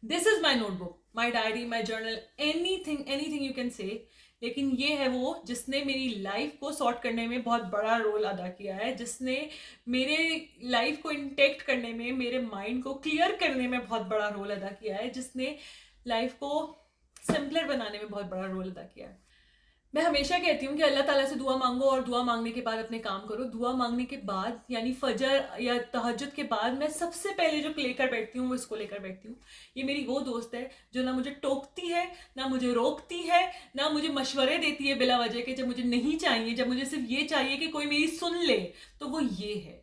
This is my notebook, my diary, my journal, anything you can say. लेकिन ये है वो जिसने मेरी लाइफ को सॉर्ट करने में बहुत बड़ा रोल अदा किया है, जिसने मेरे लाइफ को इंटेक्ट करने में, मेरे माइंड को क्लियर करने में बहुत बड़ा रोल अदा किया है, जिसने लाइफ को सिंपलर बनाने में बहुत बड़ा रोल अदा किया है। मैं हमेशा कहती हूँ कि अल्लाह ताला से दुआ मांगो और दुआ मांगने के बाद अपने काम करो। दुआ मांगने के बाद यानी फजर या तहज्जुद के बाद मैं सबसे पहले जो लेकर बैठती हूँ वो इसको लेकर बैठती हूँ। ये मेरी वो दोस्त है जो ना मुझे टोकती है, ना मुझे रोकती है, ना मुझे मशवरे देती है बिला वजह के, जब मुझे नहीं चाहिए, जब मुझे सिर्फ ये चाहिए कि कोई मेरी सुन ले, तो वो ये है।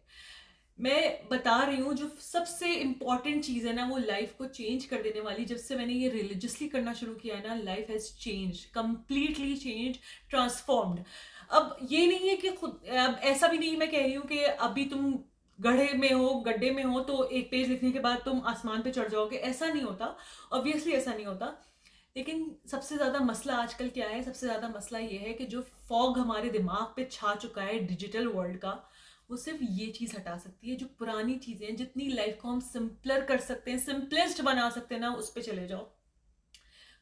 मैं बता रही हूँ जो सबसे इंपॉर्टेंट चीज़ है ना, वो लाइफ को चेंज कर देने वाली। जब से मैंने ये रिलीजियसली करना शुरू किया है ना, life has change, completely change, transformed. अब ये नहीं है कि खुद, अब ऐसा भी नहीं मैं कह रही हूँ कि अभी तुम गड्ढे में हो तो एक पेज लिखने के बाद तुम आसमान पे चढ़ जाओगे, ऐसा नहीं होता। ऑब्वियसली ऐसा नहीं होता। लेकिन सबसे ज़्यादा मसला आजकल क्या है? सबसे ज़्यादा मसला ये है कि जो फॉग हमारे दिमाग पे छा चुका है डिजिटल वर्ल्ड का, वो सिर्फ ये चीज़ हटा सकती है। जो पुरानी चीज़ें हैं, जितनी लाइफ को हम सिंपलर कर सकते हैं, सिंपलेस्ट बना सकते हैं ना, उस पर चले जाओ।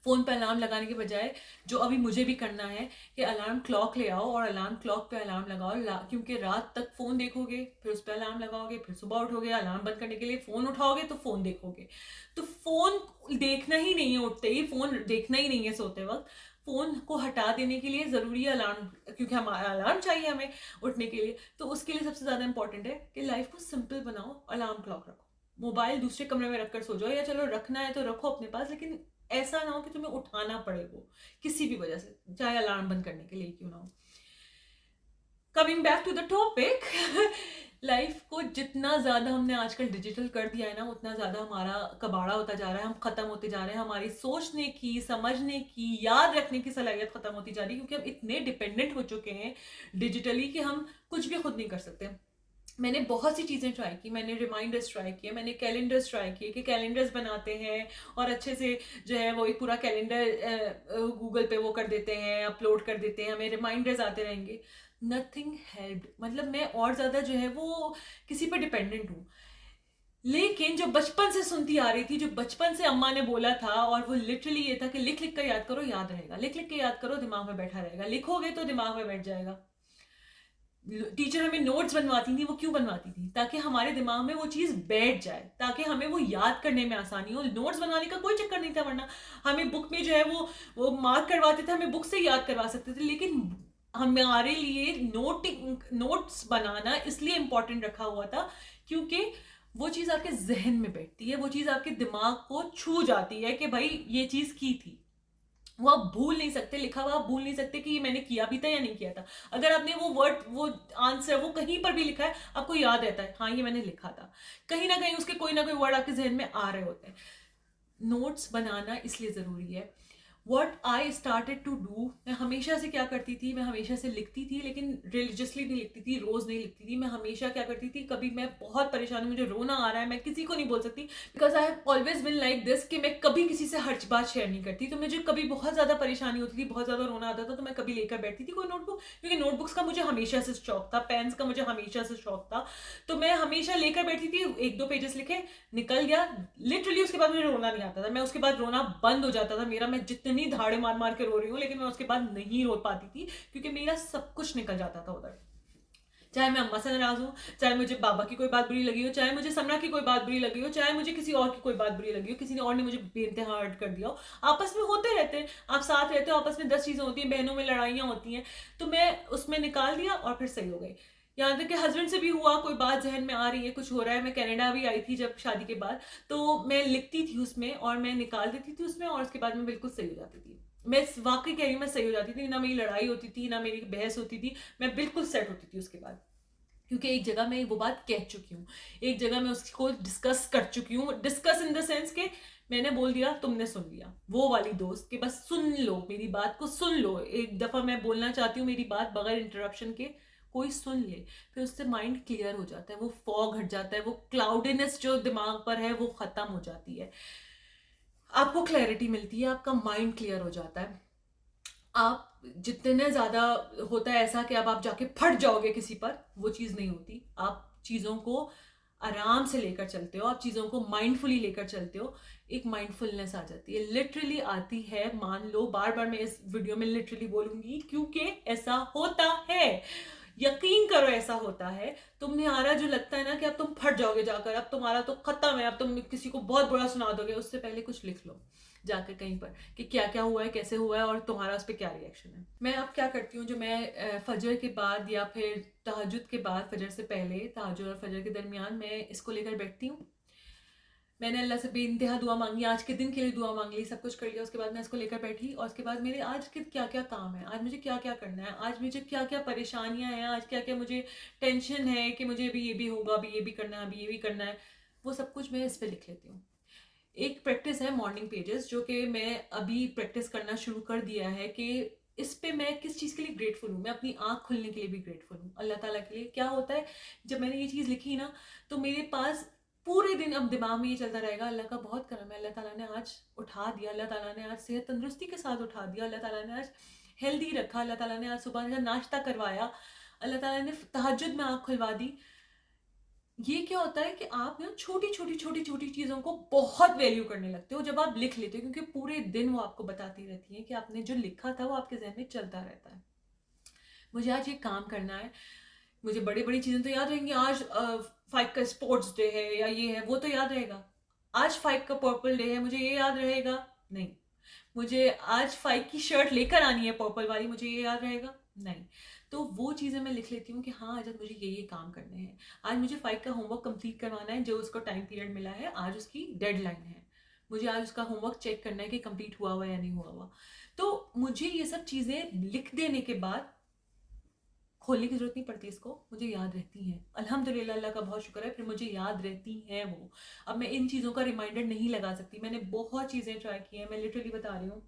फ़ोन पे अलार्म लगाने के बजाय जो अभी मुझे भी करना है कि अलार्म क्लॉक ले आओ और अलार्म क्लॉक पे अलार्म लगाओ, क्योंकि रात तक फ़ोन देखोगे, फिर उस पर अलार्म लगाओगे, फिर सुबह उठोगे, अलार्म बंद करने के लिए फ़ोन उठाओगे तो फ़ोन देखोगे। तो फ़ोन देखना ही नहीं है उठते ही, फ़ोन देखना ही नहीं है सोते वक्त। फ़ोन को हटा देने के लिए ज़रूरी है अलार्म, क्योंकि हमारा अलार्म चाहिए हमें उठने के लिए। तो उसके लिए सबसे ज़्यादा इंपॉर्टेंट है कि लाइफ को सिंपल बनाओ, अलार्म क्लॉक रखो, मोबाइल दूसरे कमरे में रखकर सो जाओ, या चलो रखना है तो रखो अपने पास, लेकिन ऐसा ना हो कि तुम्हें उठाना पड़े वो किसी भी वजह से, चाहे अलार्म बंद करने के लिए क्यों ना हो। Coming back to the topic, life को जितना ज़्यादा हमने आजकल डिजिटल कर दिया है ना, उतना ज़्यादा हमारा कबाड़ा होता जा रहा है, हम ख़त्म होते जा रहे हैं। हमारी सोचने की, समझने की, याद रखने की सलाहियत ख़त्म होती जा रही है, क्योंकि हम इतने डिपेंडेंट हो चुके हैं डिजिटली कि हम कुछ भी खुद नहीं कर सकते। मैंने बहुत सी चीज़ें ट्राई की, मैंने रिमाइंडर्स ट्राई किए, मैंने कैलेंडर्स ट्राई किए कि कैलेंडर्स बनाते हैं और अच्छे से जो है वो एक पूरा कैलेंडर गूगल पे वो कर देते हैं, अपलोड कर देते हैं, हमें रिमाइंडर्स आते रहेंगे। Nothing helped. मतलब मैं और ज़्यादा जो है वो किसी पर डिपेंडेंट हूँ। लेकिन जो बचपन से सुनती आ रही थी, जो बचपन से अम्मा ने बोला था, और वो लिटरली ये था कि लिख लिख कर याद करो, याद रहेगा, लिख लिख के याद करो, दिमाग में बैठा रहेगा, लिखोगे तो दिमाग में बैठ जाएगा। टीचर हमें नोट्स बनवाती थी, वो क्यों बनवाती थी? ताकि हमारे दिमाग में वो चीज़ बैठ जाए, ताकि हमें वो याद करने में आसानी हो। नोट्स बनवाने का कोई चक्कर नहीं था, वरना हमें बुक में जो है वो मार्क करवाते थे, हमें बुक से याद करवा सकते थे। लेकिन हमारे लिए नोट्स बनाना इसलिए इंपॉर्टेंट रखा हुआ था क्योंकि वो चीज़ आपके जहन में बैठती है, वो चीज़ आपके दिमाग को छू जाती है कि भाई ये चीज़ की थी। वो आप भूल नहीं सकते, लिखा हुआ आप भूल नहीं सकते कि ये मैंने किया भी था या नहीं किया था। अगर आपने वो वर्ड, वो आंसर, वो कहीं पर भी लिखा है, आपको याद रहता है हाँ ये मैंने लिखा था। कहीं ना कहीं उसके कोई ना कोई वर्ड आपके जहन में आ रहे होते हैं। नोट्स बनाना इसलिए ज़रूरी है। What I started to do, मैं हमेशा से क्या करती थी, मैं हमेशा से लिखती थी, लेकिन रिलीजियसली नहीं लिखती थी, रोज़ नहीं लिखती थी। मैं हमेशा क्या करती थी, कभी मैं बहुत परेशान हूँ, मुझे रोना आ रहा है, मैं किसी को नहीं बोल सकती, because I have always been like this कि मैं कभी किसी से हर बात शेयर नहीं करती। तो मुझे कभी बहुत ज़्यादा परेशानी होती थी, बहुत ज़्यादा रोना आता था, तो मैं कभी लेकर बैठती थी कोई नोटबुक, क्योंकि नोटबुक्स का मुझे हमेशा से शौक था, पेन्स का मुझे हमेशा से शौक था। तो मैं हमेशा लेकर बैठती थी, एक दो पेजेस लिखे, निकल गया, लिटरली उसके बाद मुझे रोना नहीं आता था। मैं उसके बाद रोना बंद हो जाता था मेरा, मैं जितनी धाड़े मार मार के रो रही हूँ, लेकिन मैं उसके बाद नहीं रो पाती थी, क्योंकि मेरा सब कुछ निकल जाता था उधर। चाहे मैं अम्मा से नाराज हूँ, चाहे मुझे बाबा की कोई बात बुरी लगी हो, चाहे मुझे समरा की कोई बात बुरी लगी हो, चाहे मुझे किसी और की कोई बात बुरी लगी हो, किसी ने और ने मुझे बेइंतहा हर्ट कर दिया हो, आपस में होते रहते हैं, आप साथ रहते हो, आपस में 10 चीजें होती हैं, बहनों में लड़ाइयाँ होती हैं, तो मैं उसमें निकाल दिया और फिर सही हो गई। यहाँ तक कि हस्बैंड से भी हुआ, कोई बात जहन में आ रही है, कुछ हो रहा है, मैं कनाडा भी आई थी जब शादी के बाद, तो मैं लिखती थी उसमें और मैं निकाल देती थी उसमें, और उसके बाद मैं बिल्कुल सही हो जाती थी। मैं वाकई कह रही हूँ, मैं सही हो जाती थी, ना मेरी लड़ाई होती थी, ना मेरी बहस होती थी, मैं बिल्कुल सेट होती थी उसके बाद। क्योंकि एक जगह मैं वो बात कह चुकी हूँ, एक जगह मैं उसको डिस्कस कर चुकी हूँ, डिस्कस इन द सेंस के मैंने बोल दिया, तुमने सुन लिया, वो वाली दोस्त कि बस सुन लो, मेरी बात को सुन लो, एक दफा मैं बोलना चाहती हूँ मेरी बात बगैर इंटरप्शन के, कोई सुन ले, फिर उससे माइंड क्लियर हो जाता है, वो फॉग हट जाता है, वो क्लाउडीनेस जो दिमाग पर है वो खत्म हो जाती है, आपको क्लैरिटी मिलती है, आपका माइंड क्लियर हो जाता है। आप जितने ज़्यादा होता है ऐसा कि अब आप जाके फट जाओगे किसी पर, वो चीज़ नहीं होती। आप चीज़ों को आराम से लेकर चलते हो, आप चीज़ों को माइंडफुली लेकर चलते हो, एक माइंडफुलनेस आ जाती है, लिटरली आती है। मान लो, बार बार मैं इस वीडियो में लिटरली बोलूंगी क्योंकि ऐसा होता है, यकीन करो ऐसा होता है। तुम्हारा जो लगता है ना कि अब तुम फट जाओगे जाकर, अब तुम्हारा तो खत्म है, अब तुम किसी को बहुत बुरा सुना दोगे, उससे पहले कुछ लिख लो जाकर कहीं पर कि क्या क्या हुआ है, कैसे हुआ है और तुम्हारा उस पर क्या रिएक्शन है। मैं अब क्या करती हूँ, जो मैं फजर के बाद या फिर तहज्जुद के बाद, फजर से पहले, तहज्जुद और फजर के दरमियान मैं इसको लेकर बैठती हूँ। मैंने अल्लाह से बेइंतहा दुआ मांगी, आज के दिन के लिए दुआ मांग ली, सब कुछ कर लिया। उसके बाद मैं इसको लेकर बैठी और उसके बाद मेरे आज के क्या क्या काम है, आज मुझे क्या क्या करना है, आज मुझे क्या क्या परेशानियां हैं, आज क्या क्या मुझे टेंशन है कि मुझे अभी ये भी होगा, अभी ये भी करना है, अभी ये भी करना है, वो सब कुछ मैं इस पर लिख लेती हूँ। एक प्रैक्टिस है मॉर्निंग पेजेस, जो कि मैं अभी प्रैक्टिस करना शुरू कर दिया है कि इस पे मैं किस चीज़ के लिए ग्रेटफुल हूँ। मैं अपनी आँख खुलने के लिए भी ग्रेटफुल हूँ, अल्लाह ताला के लिए। क्या होता है, जब मैंने ये चीज़ लिखी ना, तो मेरे पास पूरे दिन अब दिमाग में ये चलता रहेगा, अल्लाह का बहुत करम है, अल्लाह ताला ने आज उठा दिया, अल्लाह ताला ने आज सेहत तंदुरुस्ती के साथ उठा दिया, अल्लाह ताला ने आज हेल्दी रखा, अल्लाह ताला ने आज सुबह का नाश्ता करवाया, अल्लाह ताला ने तहज्जुद में आँख खुलवा दी। ये क्या होता है कि आप ना छोटी छोटी छोटी छोटी चीज़ों को बहुत वैल्यू करने लगते हो जब आप लिख लेते हो, क्योंकि पूरे दिन वो आपको बताती रहती है कि आपने जो लिखा था वो आपके जहन में चलता रहता है। मुझे आज ये काम करना है, मुझे बड़ी बड़ी चीज़ें तो याद रहेंगी, आज 5 का स्पोर्ट्स डे है या ये है, वो तो याद रहेगा। आज 5 का पर्पल डे है, मुझे ये याद रहेगा नहीं। मुझे आज 5 की शर्ट लेकर आनी है पर्पल वाली, मुझे ये याद रहेगा नहीं। तो वो चीज़ें मैं लिख लेती हूँ कि हाँ, आज मुझे ये काम करने हैं, आज मुझे 5 का होमवर्क कंप्लीट करवाना है, जो उसको टाइम पीरियड मिला है, आज उसकी डेडलाइन है, मुझे आज उसका होमवर्क चेक करना है कि कंप्लीट हुआ हुआ या नहीं हुआ हुआ। तो मुझे ये सब चीज़ें लिख देने के बाद खोलने की जरूरत नहीं पड़ती, इसको मुझे याद रहती हैं, अल्हम्दुलिल्लाह, अल्लाह का बहुत शुक्र है, फिर मुझे याद रहती हैं वो। अब मैं इन चीज़ों का रिमाइंडर नहीं लगा सकती, मैंने बहुत चीज़ें ट्राई की हैं, मैं लिटरली बता रही हूँ।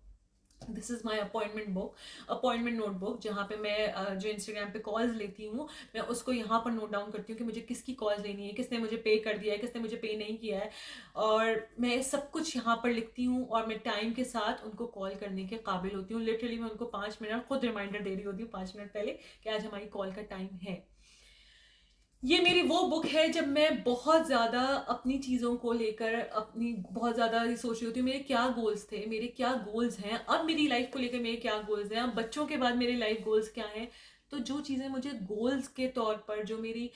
This is my appointment book, appointment notebook, जहाँ पे मैं जो इंस्टाग्राम पे कॉल्स लेती हूँ, मैं उसको यहाँ पर नोट डाउन करती हूँ कि मुझे किसकी कॉल्स लेनी है, किसने मुझे पे कर दिया है, किसने मुझे पे नहीं किया है, और मैं सब कुछ यहाँ पर लिखती हूँ और मैं टाइम के साथ उनको कॉल करने के काबिल होती हूँ। लिटरली मैं उनको 5 मिनट खुद रिमाइंडर दे रही होती हूँ 5 मिनट पहले कि आज हमारी कॉल का टाइम है। ये मेरी वो बुक है जब मैं बहुत ज़्यादा अपनी चीज़ों को लेकर अपनी बहुत ज़्यादा सोच रही होती हूँ, मेरे क्या गोल्स थे, मेरे क्या गोल्स हैं, अब मेरी लाइफ को लेकर मेरे क्या गोल्स हैं, अब बच्चों के बाद मेरे लाइफ गोल्स क्या हैं। तो जो चीज़ें मुझे गोल्स के तौर पर, जो मेरी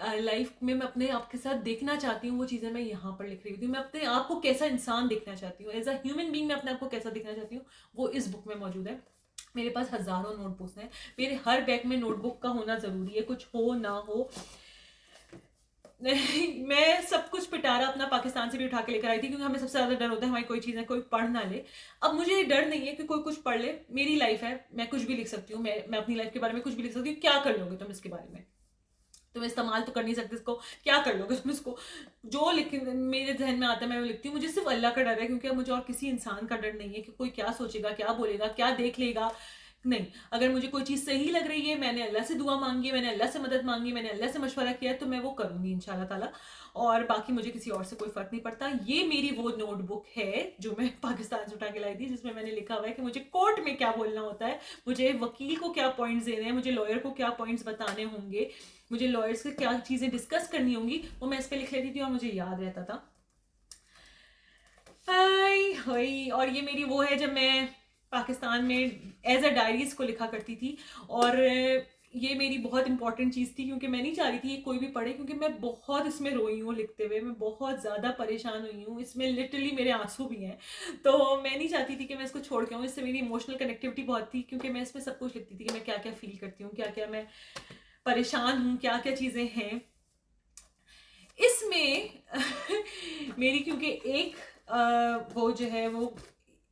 लाइफ में मैं अपने आप के साथ देखना चाहती हूँ, वो चीज़ें मैं यहाँ पर लिख रही होती हूँ। मैं अपने आप को कैसा इंसान देखना चाहती हूँ, एज अ ह्यूमन बींग मैं अपने आप को कैसा देखना चाहती हूँ, वो इस बुक में मौजूद है। मेरे पास हज़ारों नोटबुक्स हैं, मेरे हर बैग में नोटबुक का होना ज़रूरी है, कुछ हो ना हो। नहीं, मैं सब कुछ पिटारा अपना पाकिस्तान से भी उठा के लेकर आई थी, क्योंकि हमें सबसे ज़्यादा डर होता है हमारी कोई चीज़ें कोई पढ़ ना ले। अब मुझे ये डर नहीं है कि कोई कुछ पढ़ ले, मेरी लाइफ है, मैं कुछ भी लिख सकती हूँ, मैं अपनी लाइफ के बारे में कुछ भी लिख सकती हूँ। क्या कर लोगे तुम इसके बारे में, तुम इस्तेमाल तो कर नहीं सकते इसको, क्या कर लोगे तुम इसको। जो लिख मेरे जहन में आता है मैं वो लिखती हूँ। मुझे सिर्फ अल्लाह का डर है, क्योंकि अब मुझे और किसी इंसान का डर नहीं है कि कोई क्या सोचेगा, क्या बोलेगा, क्या देख लेगा। नहीं, अगर मुझे कोई चीज़ सही लग रही है, मैंने अल्लाह से दुआ मांगी है, मैंने अल्लाह से मदद मांगी, मैंने अल्लाह से मशवरा किया है, तो मैं वो करूँगी इंशाल्लाह ताला। और बाकी मुझे किसी और से कोई फ़र्क नहीं पड़ता। ये मेरी वो नोटबुक है जो मैं पाकिस्तान से उठा के लाई थी, जिसमें मैंने लिखा हुआ है कि मुझे कोर्ट में क्या बोलना होता है, मुझे वकील को क्या पॉइंट्स देने हैं, मुझे लॉयर को क्या पॉइंट्स बताने होंगे, मुझे लॉयर्स से क्या चीज़ें डिस्कस करनी होंगी, वो मैं इस पर लिख लेती थी और मुझे याद रहता था। हाय हाय। और ये मेरी वो है जब मैं पाकिस्तान में एज अ डायरीज को लिखा करती थी, और ये मेरी बहुत इंपॉर्टेंट चीज़ थी, क्योंकि मैं नहीं चाह रही थी ये कोई भी पढ़े, क्योंकि मैं बहुत इसमें रोई हूँ लिखते हुए, मैं बहुत ज़्यादा परेशान हुई हूँ, इसमें लिटरली मेरे आंसू भी हैं। तो मैं नहीं चाहती थी कि मैं इसको छोड़ के आऊँ, इससे मेरी इमोशनल कनेक्टिविटी बहुत थी, क्योंकि मैं इसमें सब कुछ लिखती थी कि मैं क्या क्या फील करती हूँ, क्या क्या मैं परेशान हूँ, क्या क्या चीज़ें हैं इसमें। मेरी क्योंकि एक वो जो है वो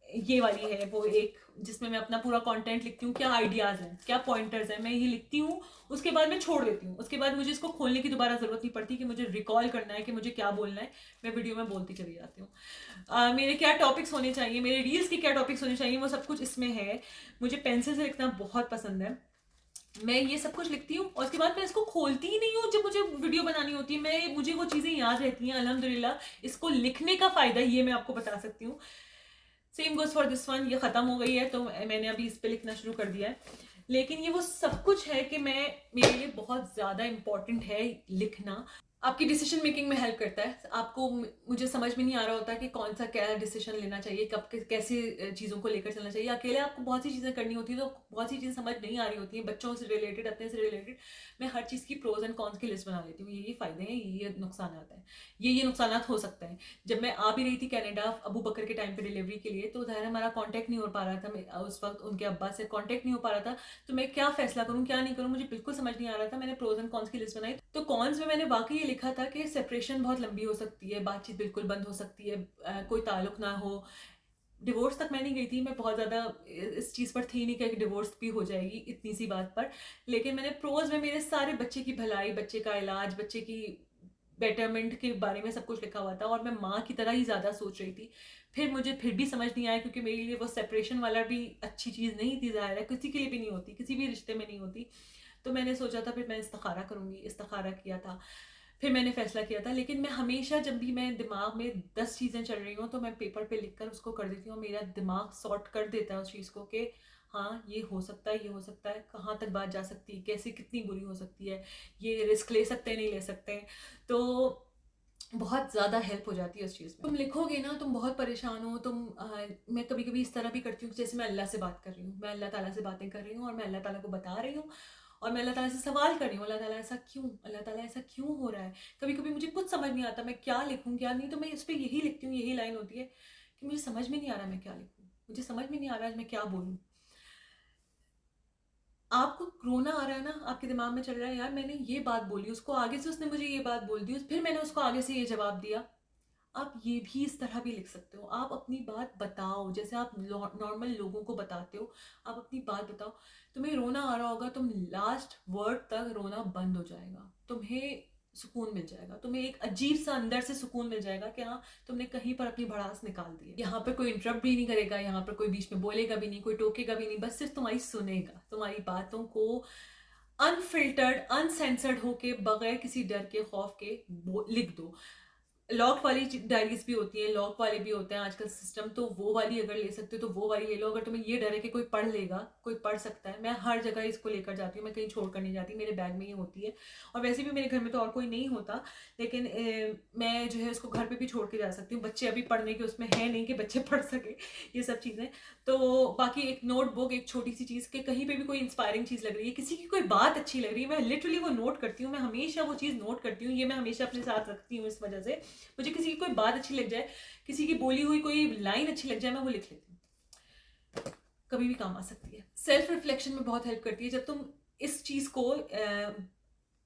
ये वाली है, वो एक जिसमें मैं अपना पूरा कंटेंट लिखती हूँ, क्या आइडियाज़ हैं, क्या पॉइंटर्स हैं, मैं ये लिखती हूँ, उसके बाद मैं छोड़ देती हूँ। उसके बाद मुझे इसको खोलने की दोबारा ज़रूरत नहीं पड़ती कि मुझे रिकॉल करना है कि मुझे क्या बोलना है, मैं वीडियो में बोलती चली जाती हूँ। मेरे क्या टॉपिक्स होने चाहिए, मेरे रील्स के क्या टॉपिक्स होने चाहिए, वो सब कुछ इसमें है। मुझे पेंसिल से लिखना बहुत पसंद है, मैं ये सब कुछ लिखती हूँ और उसके बाद मैं इसको खोलती ही नहीं हूँ। जब मुझे वीडियो बनानी होती है, मुझे वो चीज़ें याद रहती हैं अल्हम्दुलिल्लाह। इसको लिखने का फ़ायदा ये मैं आपको बता सकती हूँ। Same goes for this one, ये ख़त्म हो गई है तो मैंने अभी इस पर लिखना शुरू कर दिया है। लेकिन ये वो सब कुछ है कि मेरे लिए बहुत ज़्यादा इम्पॉर्टेंट है लिखना। आपकी डिसीजन मेकिंग में हेल्प करता है। आपको मुझे समझ में नहीं आ रहा होता कि कौन सा क्या डिसीजन लेना चाहिए, कब कैसे चीज़ों को लेकर चलना चाहिए। अकेले आपको बहुत सी चीज़ें करनी होती है, तो बहुत सी चीज़ें समझ नहीं आ रही होती हैं, बच्चों से रिलेटेड, अपने से रिलेटेड। मैं हर चीज़ की प्रोज एंड कॉन्स की लिस्ट बना लेती हूँ। ये फ़ायदे हैं, ये नुकसान हैं, ये नुकसान हो सकते हैं। जब मैं आ भी रही थी कनाडा अबू बकर के टाइम पे डिलीवरी के लिए, तो ज़ाहिर है हमारा कॉन्टैक्ट नहीं हो पा रहा था। मैं उस वक्त उनके अब्बा से कॉन्टैक्ट नहीं हो पा रहा था, तो मैं क्या फैसला करूँ क्या नहीं करूँ मुझे बिल्कुल समझ नहीं आ रहा था। मैंने प्रोज एंड कॉन्स की लिस्ट बनाई, तो कॉन्स में मैंने वाकई ये लिखा था कि सेपरेशन बहुत लंबी हो सकती है, बातचीत बिल्कुल बंद हो सकती है, कोई ताल्लुक ना हो। डिवोर्स तक मैं नहीं गई थी, मैं बहुत ज़्यादा इस चीज़ पर थी नहीं कि डिवोर्स भी हो जाएगी इतनी सी बात पर। लेकिन मैंने प्रोज में मेरे सारे बच्चे की भलाई, बच्चे का इलाज, बच्चे की बेटरमेंट के बारे में सब कुछ लिखा हुआ था, और मैं माँ की तरह ही ज़्यादा सोच रही थी। फिर मुझे फिर भी समझ नहीं आया, क्योंकि मेरे लिए वो सेपरेशन वाला भी अच्छी चीज़ नहीं थी। ज़ाहिर है किसी के लिए भी नहीं होती, किसी भी रिश्ते में नहीं होती। तो मैंने सोचा था फिर मैं इस्तिखारा करूँगी, इस्तिखारा किया था, फिर मैंने फैसला किया था। लेकिन मैं हमेशा जब भी मैं दिमाग में 10 चीज़ें चल रही हूँ, तो मैं पेपर पे लिख कर उसको कर देती हूँ। मेरा दिमाग सॉर्ट कर देता है उस चीज़ को कि हाँ, ये हो सकता है, ये हो सकता है, कहाँ तक बात जा सकती है, कैसे कितनी बुरी हो सकती है, ये रिस्क ले सकते हैं, नहीं ले सकते हैं। तो बहुत ज़्यादा हेल्प हो जाती है उस चीज़ में। तुम लिखोगे ना, तुम बहुत परेशान हो, मैं कभी-कभी इस तरह भी करती हूँ, जैसे मैं अल्लाह से बात कर रही हूँ, मैं अल्लाह ताला से बातें कर रही हूँ, और मैं अल्लाह ताला को बता रही हूँ, और मैं अल्लाह ताला से सवाल कर रही हूँ, अल्लाह ताला ऐसा क्यों? अल्लाह ताला ऐसा क्यों हो रहा है? कभी-कभी मुझे कुछ समझ नहीं आता, मैं क्या लिखूँ, क्या नहीं, तो मैं इस पे यही लिखती हूँ, यही लाइन होती है कि मुझे समझ में नहीं आ रहा मैं क्या लिखूँ? मुझे समझ में नहीं आ रहा आज मैं क्या बोलूँ? आपको रोना आ रहा है ना, आपके दिमाग में चल रहा है यार मैंने ये बात बोली, उसको आगे से उसने मुझे ये बात बोल दी, फिर मैंने उसको आगे से ये जवाब दिया। आप ये भी इस तरह भी लिख सकते हो। आप अपनी बात बताओ, जैसे आप नॉर्मल लोगों को बताते हो, आप अपनी बात बताओ। तुम्हें रोना आ रहा होगा, तुम लास्ट वर्ड तक रोना बंद हो जाएगा, तुम्हें सुकून मिल जाएगा, तुम्हें एक अजीब सा अंदर से सुकून मिल जाएगा कि हाँ, तुमने कहीं पर अपनी भड़ास निकाल दी है। यहाँ पर कोई इंटरप्ट भी नहीं करेगा, यहाँ पर कोई बीच में बोलेगा भी नहीं, कोई टोकेगा भी नहीं, बस सिर्फ तुम्हारी सुनेगा, तुम्हारी बातों को अनफिल्टर्ड, अनसेंसर्ड होके, बगैर किसी डर के, खौफ के लिख दो। लॉक वाली डायरीज भी होती है, लॉक वाले भी होते हैं आजकल सिस्टम, तो वो वाली अगर ले सकते हो तो वो वाली ले लो। अगर तुम्हें ये डर है कि कोई पढ़ लेगा, कोई पढ़ सकता है, मैं हर जगह इसको लेकर जाती हूँ, मैं कहीं छोड़ कर नहीं जाती, मेरे बैग में ही होती है। और वैसे भी मेरे घर में तो और कोई नहीं होता, लेकिन मैं जो है उसको घर पे भी छोड़ के जा सकती हूँ। बच्चे अभी पढ़ने के उसमें है नहीं कि बच्चे पढ़ सके ये सब चीज़ें। तो बाकी एक नोटबुक, एक छोटी सी चीज़ के कहीं पे भी कोई इंस्पायरिंग चीज़ लग रही है, किसी की कोई बात अच्छी लग रही है, मैं लिटरली वो नोट करती हूँ, मैं हमेशा वो चीज़ नोट करती हूँ। ये मैं हमेशा अपने साथ रखती हूँ इस वजह से, मुझे किसी की कोई बात अच्छी लग जाए, किसी की बोली हुई कोई लाइन अच्छी लग जाए, मैं वो लिख लेती हूँ, कभी भी काम आ सकती है। सेल्फ रिफ्लेक्शन में बहुत हेल्प करती है। जब तुम इस चीज़ को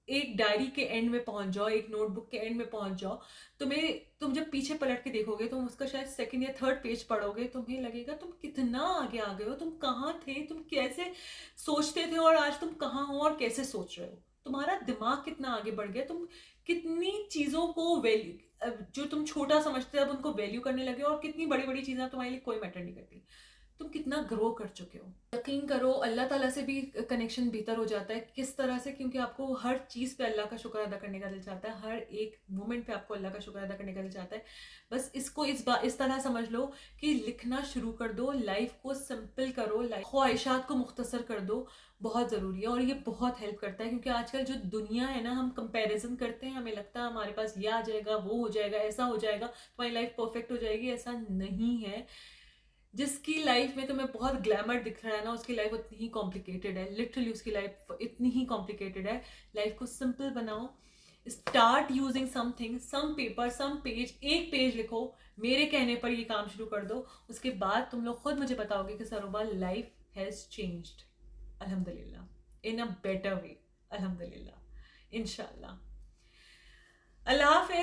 एक डायरी के एंड में पहुंच जाओ, एक नोटबुक के एंड में पहुंच जाओ, तुम जब पीछे पलट के देखोगे, तुम उसका शायद सेकंड या थर्ड पेज पढ़ोगे, तुम्हें लगेगा तुम कितना आगे आ गए हो, तुम कहाँ थे, तुम कैसे सोचते थे, और आज तुम कहाँ हो और कैसे सोच रहे हो। तुम्हारा दिमाग कितना आगे बढ़ गया, तुम कितनी चीज़ों को वैल्यू, जो तुम छोटा समझते अब उनको वैल्यू करने लगे हो, और कितनी बड़ी बड़ी चीज़ें तुम्हारे लिए कोई मैटर नहीं करती। तुम कितना ग्रो कर चुके हो। यकीन करो, अल्लाह ताला से भी कनेक्शन बेहतर हो जाता है। किस तरह से? क्योंकि आपको हर चीज़ पे अल्लाह का शुक्र अदा करने का दिल चाहता है, हर एक मोमेंट पे आपको अल्लाह का शुक्र अदा करने का दिल चाहता है। बस इसको इस तरह समझ लो कि लिखना शुरू कर दो, लाइफ को सिंपल करो, लाइफ ख्वाहिशात को मुख्तसर कर दो, बहुत ज़रूरी है। और ये बहुत हेल्प करता है, क्योंकि आजकल जो दुनिया है ना, हम कंपैरिजन करते हैं, हमें लगता है हमारे पास ये आ जाएगा, वो हो जाएगा, ऐसा हो जाएगा, तुम्हारी लाइफ परफेक्ट हो जाएगी। ऐसा नहीं है। जिसकी लाइफ में तुम्हें बहुत ग्लैमर दिख रहा है ना, उसकी लाइफ उतनी ही कॉम्प्लिकेटेड है। लिटरली उसकी लाइफ इतनी ही कॉम्प्लिकेटेड है। लाइफ को सिंपल बनाओ, स्टार्ट यूजिंग समथिंग, सम पेपर, सम पेज, एक पेज लिखो, मेरे कहने पर ये काम शुरू कर दो। उसके बाद तुम लोग खुद मुझे बताओगे कि सरोबा लाइफ हैज चेंज्ड, अल्हम्दुलिल्लाह, इन अ बेटर वे, अल्हम्दुलिल्लाह, इंशाल्लाह। अल्लाह हाफिज।